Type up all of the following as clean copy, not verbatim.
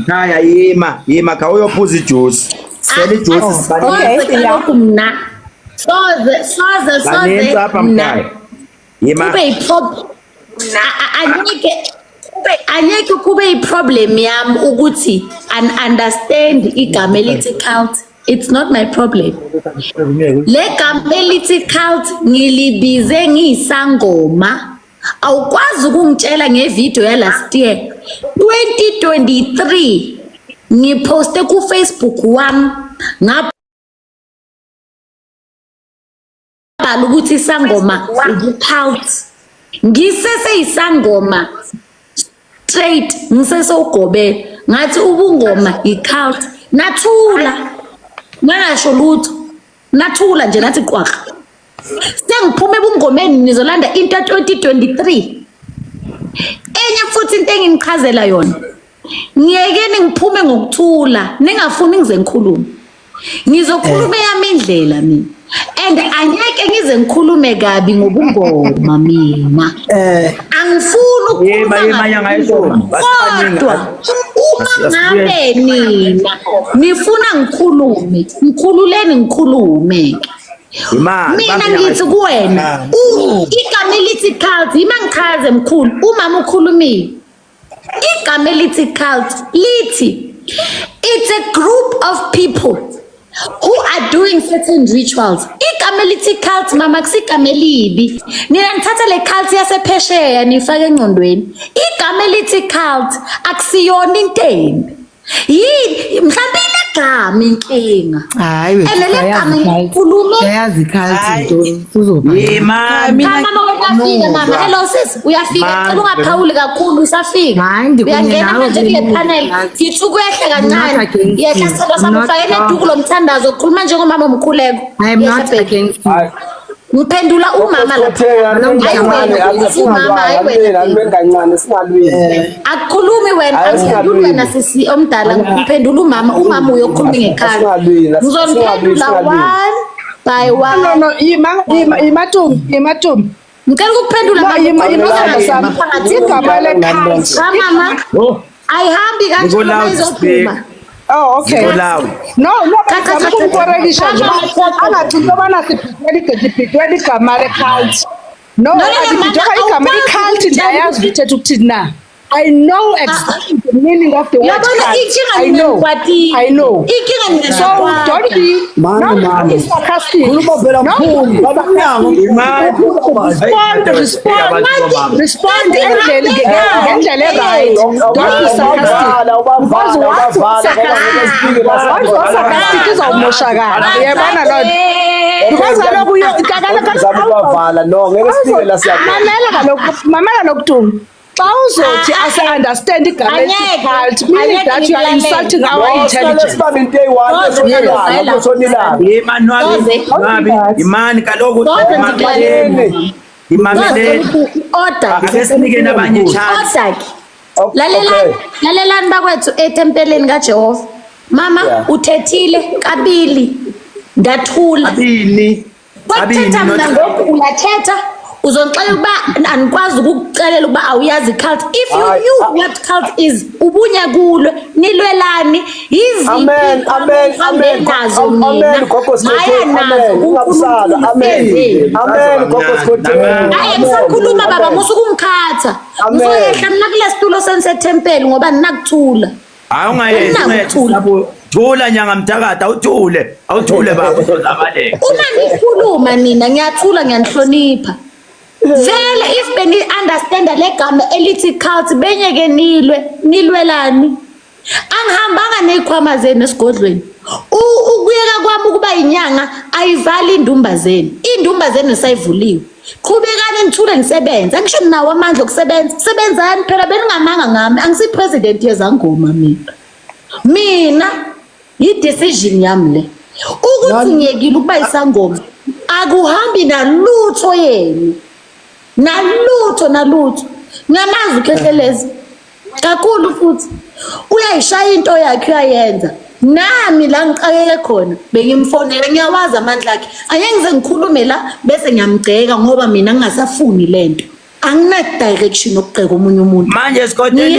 Mkhaya yima kha uyophuza ijuice. Sela ijuice Okay, lokhu mna. Soze apha Mkhaya. Yima. Anyeke kube i-problem yami ukuthi understand igama elithi cult. It's not my problem. Le gama elithi cult ngilibize ngiyisangoma. Awukwazi ukungitshela ngevideo ya last year 2023 ngiposte ku Facebook wami ngabhala ukuthi isangoma ubucult. Ngisese isangoma straight ngisese ugobela ngathi ubungoma i-cult nathula ngasho lutho nathula nje nathi qwaqha sengiphume ebungomeni nizolanda into 2023 enye futhi into engingichazela yona ngiyekeni ngiphume ngokuthula ningafuni ngize ngikhulume ngizokhuluma yami indlela mina and anyeke ngize ngikhulume kabi ngobungoma mina angifuni ukukhuluma kodwa uma ngabe nina nifuna ngikhululeni ngikhulume mina ngithi kuwena igama elithi cult yima ngichaze mkhulu umama ukhulumile igama elithi cult lithi it's a group of people who are doing certain rituals. Igama elithi cult mama kusigama elibi nina nithatha le cult yasephesheya nifake engqondweni igama elithi cult akusiyona intengo yini mhlawumbe ilegama inkinga hayi yazi cult into uzoba mama uyafika mama hello sis uyafika cela ungaphawuli kakhulu usafika uyangena manje kule panel yithi kuyehla kancane yehla sicela samufake neduku lomthandazo ukukhuluma njengomama omkhuleko I am not against you. Ngiphendula umama akukhulumi wena akukhulumi wena sisi omdala ngiphendula umama uyokhuluma ngekhaya ngizoniphendula one by one no imatum ngicela ukuphendula igama le-cult mama ayihambi kanje noma izophuma. Oh, okay. No, kumkorekisha nje. Angathi into bana siphithwe igama le-cult. No, igama le-cult ndiyayazi ukuthi ithetha ukuthini na. I know exactly the meaning of the word cult. I know. So don't be not sarcastic. Respond ngendlela right. Don't be sarcastic. Because what sarcastic izawumoshakala. Uyabona lo. Because kaloku mamela nokuthuma. Uzothi understand igama elithi meaning that you are insulting our intelligence. Imani kaloku akesinike nabanye chance. Lalelani bakwethu etempeleni kaJehova mama uthethile kabili ndathula wathetha mina ngoku uyathetha uzonixela ukuba anikwazi ukukucelela ukuba awuyazi cult if you knew what cult is ubunya kulwe nilwelani iziphi amen gogo ngisakhuluma baba musukumkhatha uzoyehla mina kule situlo sensethempeli ngoba ninakuthula hayi ungayehla thula nyanga mthakada awuthule baba uzozabaleka uma nikhuluma nina ngiyathula ngiyanihlonipha vele if beni understand le gama elithi cult benyeke nilwelani angihambanga nezikhwama zenu esigodlweni ukuyeka kwami ukuba inyanga ayivali indumba zenu sayivuliwe qhubekani nithule nisebenza ngisho ninawo amandla okusebenza sebenzani phela beningamanga ngami angisi president yezangoma mina i-decision yami le ukuthi ngiyekile ukuba isangoma akuhambi nalutho yenu nalutho ngamazi ukhehlelezi kakhulu futhi uyayishaya into yakhe uyayenza nami la ngiqakeke khona bengimfonela ngiyawazi amandla akhe ayengize ngikhulume la bese ngiyamgceka ngoba mina ngingasafuni lento angina direction yokuqeka omunye umuntu manje sikodeni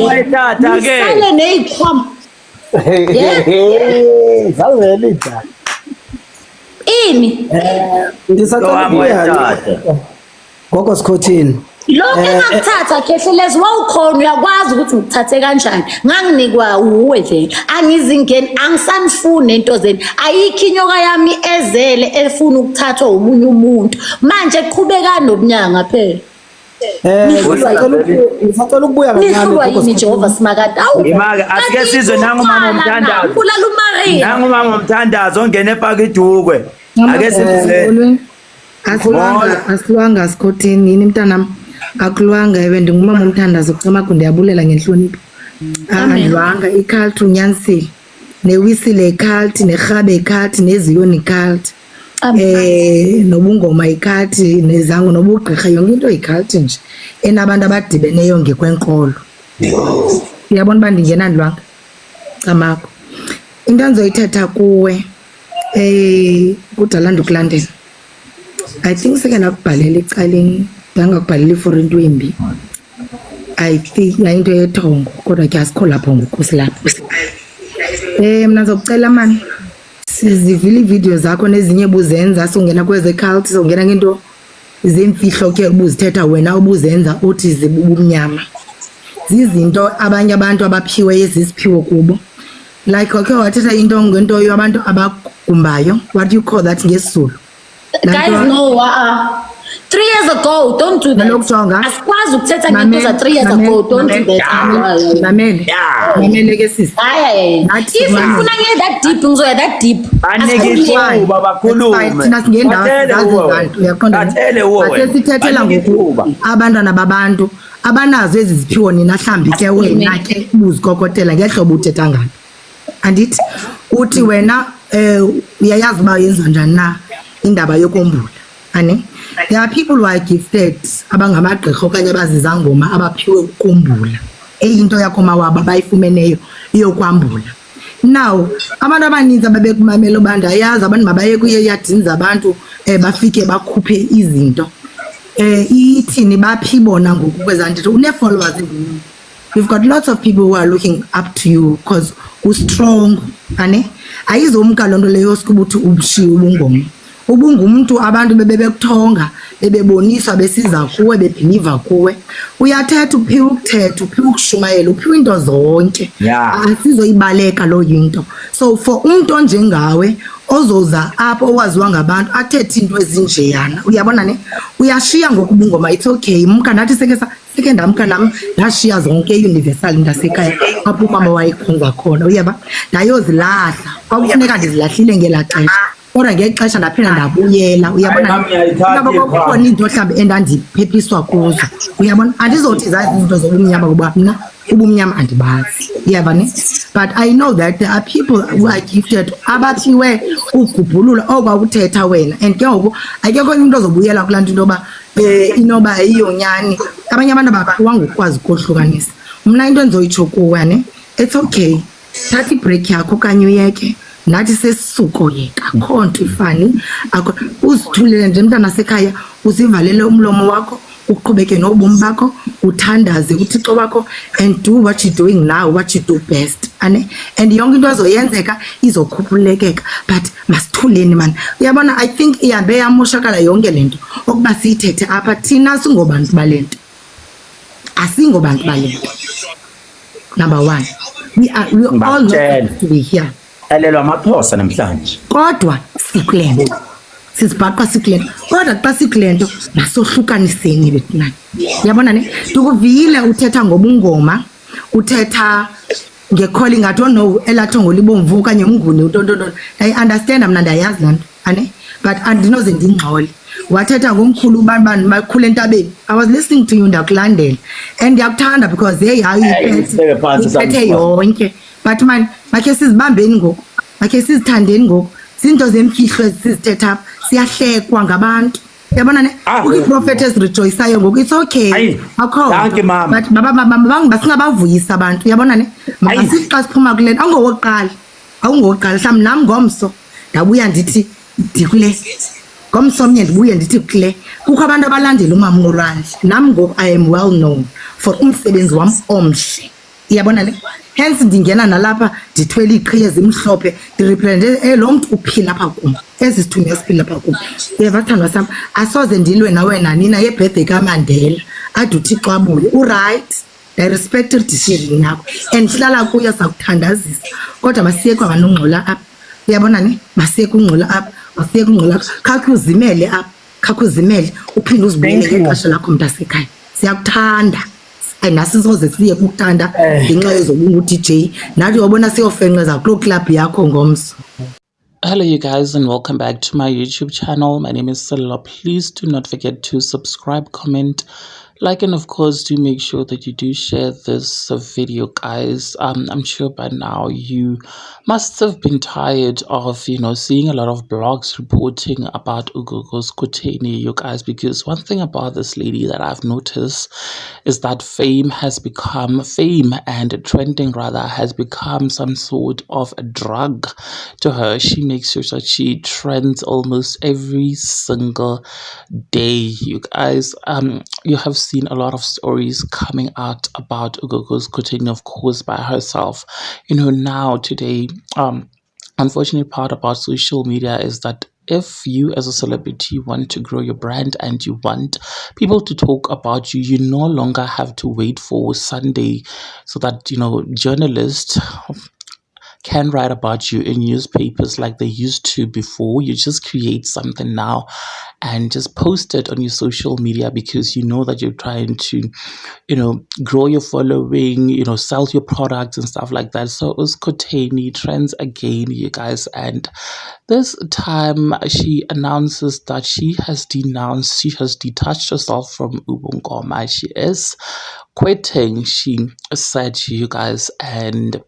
wayithatha ke sale nezikhwama Zawelida. ini Ngisacela ukuya. Gogo Scotini. lokho engakuthatha Khehlelezi wawukhona uyakwazi ukuthi ngithathe kanjani nganginikwa uwe vele angizingeni angisanifuni into zeni ayikho inyoka yami ezele efuna ukuthathwa umunye umuntu manje qhubeka nobunyanga phela Ngisacela ukubuya nihlulwa yini Jehova simakade imake asike sizwe nangu mama umthandazo kulala uMaria nangu mama umthandazo ongena efaka idukwe ake size asilwanga Scotini yini mntanami akulwanga ewe ndingumama umthandazo kucamagu ndiyabulela ngenhlonipho andilwanga icult unyanisile newisile icult nerhabe icult neziyoni icult nobungoma icult nezango nobugqirha yonke into icult nje enabantu abadibeneyo ngekwenkolo uyabona uba ndingena ndilwanga camagu into endizoyithetha kuwe kudala ndikulandela I think seke nakubhalela ecaleni ndangakubhalela for into embi I think into yethongo kodwa ke asikho lapho ngokusi lapho mina ngizokucela mani sizivile ivideo zakho nezinye buzenza songena kweze cult songena ngento zemfihlo ke ubuzithetha wena ubuzenza uthi zibubumnyama zizinto abanye abantu abaphiwe yezisiphiwo kubo like okay wathetha into ngento yabantu abagumbayo what do you call that ngesizulu guys no 3 years ago don't do that asikwazi ukuthetha ngento za 3 years ago don't do that mamele ke sisi if ufuna nge that deep ngizoya that deep banike bakhulume thina singendawo zazizantu uyaqonda sesithethela ngoku abantwana babantu abanazo eziziphiwo nina mhlambi ke wena ke ubuzikokotela ngehlobo uthetha ngalo andithi uthi wena uyayazi uba yenziwa njani na indaba yokombula ane there are people who are gifted abangamagqirha okanye abazizangoma abaphiwe ukukombula eyinto yakho mawaba bayifumeneyo iyokwambula now abantu abaninzi ababekumamela bandayazi abantu mabaye kuyeyadini zabantu bafike bakhuphe izinto ithini baphibona ngoku kwezanto une-followers ezininzi. You've got lots of people who are looking up to you because u-strong ane ayizomka loo nto leyo sikubuthi ubushiye ubungoma ubungumntu abantu bebekuthonga bebeboniswa besiza kuwe bebhiliva kuwe uyathetha uphiwe ukuthetha uphiwe ukushumayela uphiwe into zonke asizoyibaleka loo yinto so for umuntu onjengawe ozoza apho owaziwa ngabantu athethe into ezinjeyana uyabona ne uyashiya ngokubungoma it's okay mka nathi seke ndamka nam ndashiya zonke e-universal ndasekhaya apho umama wayekhonza khona uyaba ndayozilahla kwakufuneka ndizilahlile ngelaa xesha kodwa ngexesha ndaphinda ndabuyela uyabona khona into mhlawumbi endandiphephiswa kuzo uyabona andizothi zazi izinto zobumnyama kuba mna ubumnyama andibazi uyaba ne but I know that there are people who are gifted abathiwe ugubhulula okwakuthetha wena and ke ngoku akekho into ozobuyela kulaa nto intoba inoba iyonyani abanye abantu abaphiwa ngokwazi ukuhlukanisa mna into endizoyitsho kuwe ne it's okay thatha ibreak yakho okanye uyeke nathi sesisuko yeka akho nto ifani uzithulele nje mntana sekhaya uzivalele umlomo wakho uqhubeke nobomi bakho uthandaze uThixo wakho and do what you doing now what you do best and yonke into azoyenzeka izokhuphulekeka but masithuleni man uyabona I think ihambe yamoshakala yonke lento okuba siyithethe apha thina singobantu balento asingobantu balento number 1 we all know to be here elelwa amaXhosa namhlanje kodwa sikulento sizibhaqwa sikulento kodwa xa sikulento nasohlukaniseni bethu yabona ne ndikuvile uthetha ngobungoma uthetha ngecalling I don't know elathongo libomvu okanye umnguni utontontoni I understand mna ndayazi laa nto ane but andinoze ndingxole wathetha ngomkhulu ubani bakhule entabeni I was listening to you ndakulandela and ndiyakuthanda because hey hayi iphethe yonke but man makhe sizibambeni ngoku makhe sizithandeni ngoku zinto zemfihlo sizithetha siyahlekwa ngabantu yabona ne uProphetess rejoiceayo ngoku it's okay akho but baba singabavuyisa abantu yabona ne masixa siphuma kule awungowoqala mhlawumbe nami ngomso ndabuya ndithi ndikule ngomsomnye ndibuye ndithi kule kukho abantu abalandela umama uRandi nam ngoku I am well known for umsebenzi wam omhle iyabona le hence ndingena nalapha ndithwele iqhiya ezimhlophe ndirepresente lo mntu uphila apha kum ezi sithunywa siphila apha kum uyeva sithandwa sam asoze ndilwe nawe nanina yebhede kaMandela ade uThixo abuye uright I respect i-decision yakho and hlala kuyo sakuthandazisa kodwa masiye kwanganongcola apha uyabona ne masiye kungcola apha masiye kungcola khakuzimele apha khakuzimele uphinde uzibuyele ngexesha lakho mntasekhaya siyakuthanda nasisoze siye kukuthanda ngenxa yezobungu-DJ nathi wabona siyofenqeza kuloo club yakho ngomso. Hello you guys and welcome back to my YouTube channel. My name is Sello. Please do not forget to subscribe, comment, like, and of course do make sure that you do share this video, guys. I'm sure by now you must have been tired of seeing a lot of blogs reporting about Ugogo Skuteni, you guys, because one thing about this lady that I've noticed is that fame and trending rather has become some sort of a drug to her. She makes sure that she trends almost every single day, you guys. You have seen a lot of stories coming out about Ugogo Skuteni, of course, by herself. Now today, unfortunate part about social media is that if you as a celebrity want to grow your brand and you want people to talk about you, you no longer have to wait for Sunday so that journalists can write about you in newspapers like they used to before. You just create something now and just post it on your social media because you know that you're trying to grow your following, sell your products and stuff like that. So Skuteni trends again, you guys, and this time she announces that she has detached herself from Ubungoma. She is quitting, she said, you guys. And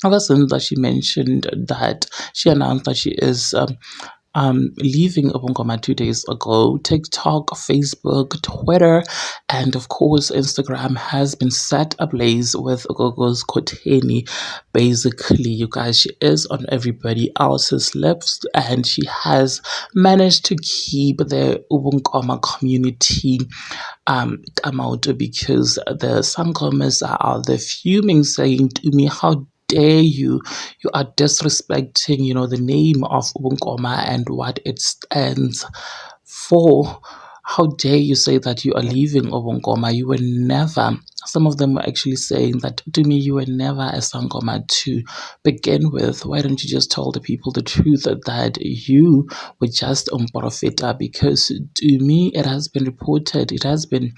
ever since that she mentioned that she announced that she is leaving Ubungoma 2 days ago, TikTok, Facebook, Twitter, and of course Instagram has been set ablaze with Ugogo Skuteni. Basically, you guys, she is on everybody else's lips and she has managed to keep the Ubungoma community out, because the Sangomas are out there fuming, saying to me, how dare you are disrespecting the name of Ubungoma and what it stands for. How dare you say that you are leaving Ubungoma? You were never, some of them were actually saying that to me, you were never a Sangoma to begin with. Why don't you just tell the people the truth that you were just Umprofeta? Because to me, it has been reported, it has been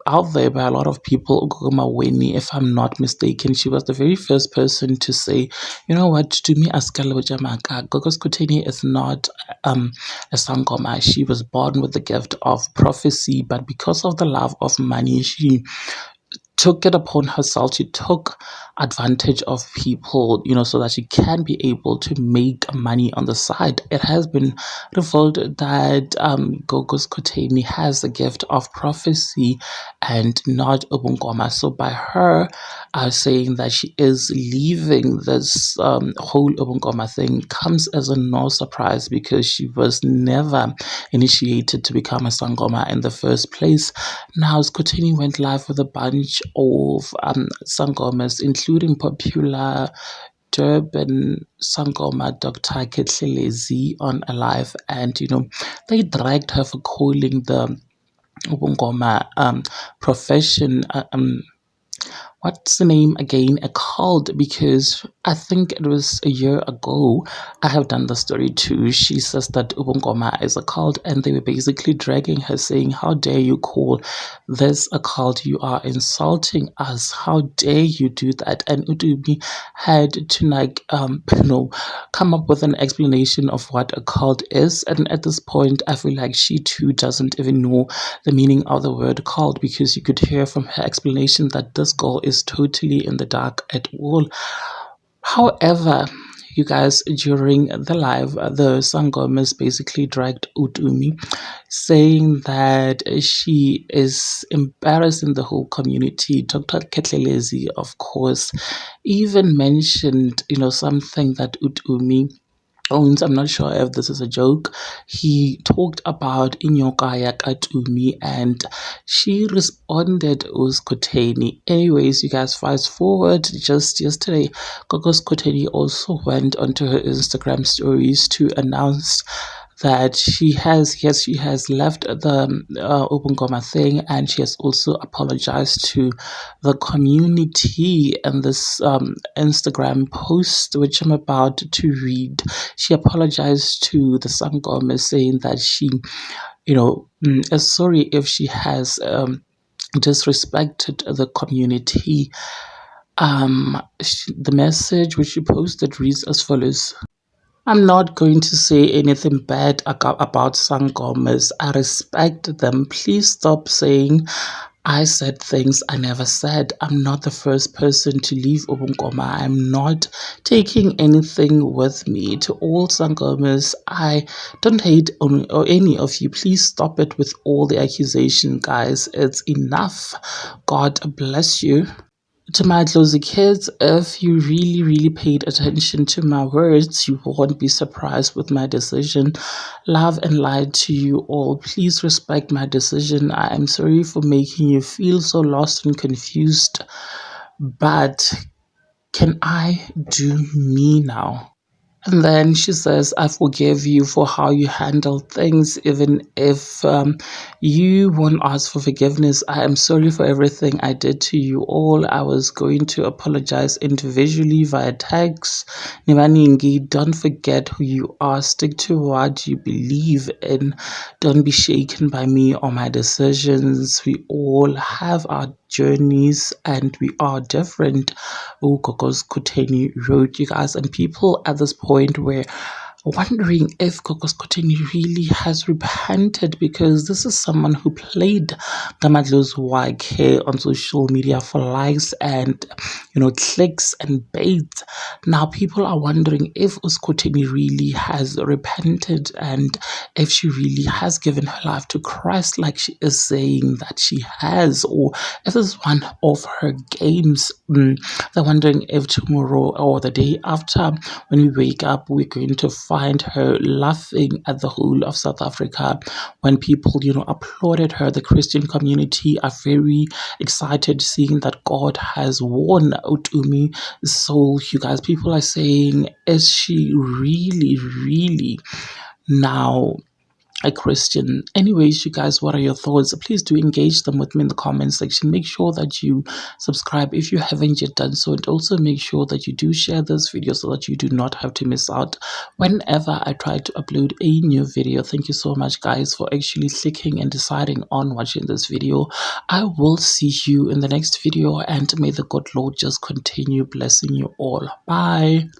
out there by a lot of people. Ugoma Weni, if I'm not mistaken, she was the very first person to say, you know what, to me, Askalo Jamaka, Ugogo Skuteni is not a Sangoma. She was born with the gift of prophecy, but because of the love of money, she took it upon herself. She took advantage of people, so that she can be able to make money on the side. It has been revealed that Ugogo Skuteni has a gift of prophecy and not Ubungoma. So by her saying that she is leaving this whole Ubungoma thing comes as a no surprise, because she was never initiated to become a Sangoma in the first place. Now Skuteni went live with a bunch of Sangomas, including popular Durban Sangoma Dr. Ketlelezi on a live, and they dragged her for calling the Ubungoma profession what's the name again, a cult, because I think it was a year ago I have done the story too. She says that Ubungoma is a cult, and they were basically dragging her, saying, how dare you call this a cult? You are insulting us. How dare you do that? And Udubi had to come up with an explanation of what a cult is, and at this point I feel like she too doesn't even know the meaning of the word cult, because you could hear from her explanation that this girl is totally in the dark at all. However, you guys, during the live, the Sangomas basically dragged Utumi, saying that she is embarrassing the whole community. Dr. Ketlelezi, of course, even mentioned, something that Utumi Jones, I'm not sure if this is a joke. He talked about Inyoka ya Katumi and she responded Skoteni. Anyways, you guys, fast forward just yesterday, Gogo Skoteni also went onto her Instagram stories to announce that she has left the Ubungoma thing, and she has also apologized to the community in this Instagram post, which I'm about to read. She apologized to the Sangoma, saying that she, is sorry if she has disrespected the community. The message which she posted reads as follows. I'm not going to say anything bad about Sangomas. I respect them. Please stop saying I said things I never said. I'm not the first person to leave Ubungoma. I'm not taking anything with me. To all Sangomas, I don't hate on or any of you. Please stop it with all the accusation, guys. It's enough. God bless you. To my closing kids, if you really paid attention to my words, you won't be surprised with my decision. Love and light to you all. Please respect my decision. I am sorry for making you feel so lost and confused, but can I do me now? And then she says, I forgive you for how you handled things, even if you won't ask for forgiveness. I am sorry for everything I did to you all. I was going to apologize individually via text. Nivaningi, don't forget who you are. Stick to what you believe in. Don't be shaken by me or my decisions. We all have our journeys and we are different. Gogo Skoteni wrote, you guys, and people at this point were wondering if Gogo Skoteni really has repented, because this is someone who played Gamadlo's YK on social media for likes and clicks and bait. Now people are wondering if Skoteni really has repented and if she really has given her life to Christ like she is saying that she has, or if this is one of her games. They're wondering if tomorrow or the day after, when we wake up, we're going to find her laughing at the whole of South Africa. When people, applauded her, the Christian community are very excited seeing that God has won Utumi soul. You guys, people are saying, is she really now a Christian? Anyways, you guys, what are your thoughts? Please do engage them with me in the comment section. Make sure that you subscribe if you haven't yet done so, and also make sure that you do share this video so that you do not have to miss out whenever I try to upload a new video. Thank you so much, guys, for actually clicking and deciding on watching this video. I will see you in the next video, and may the good Lord just continue blessing you all. Bye.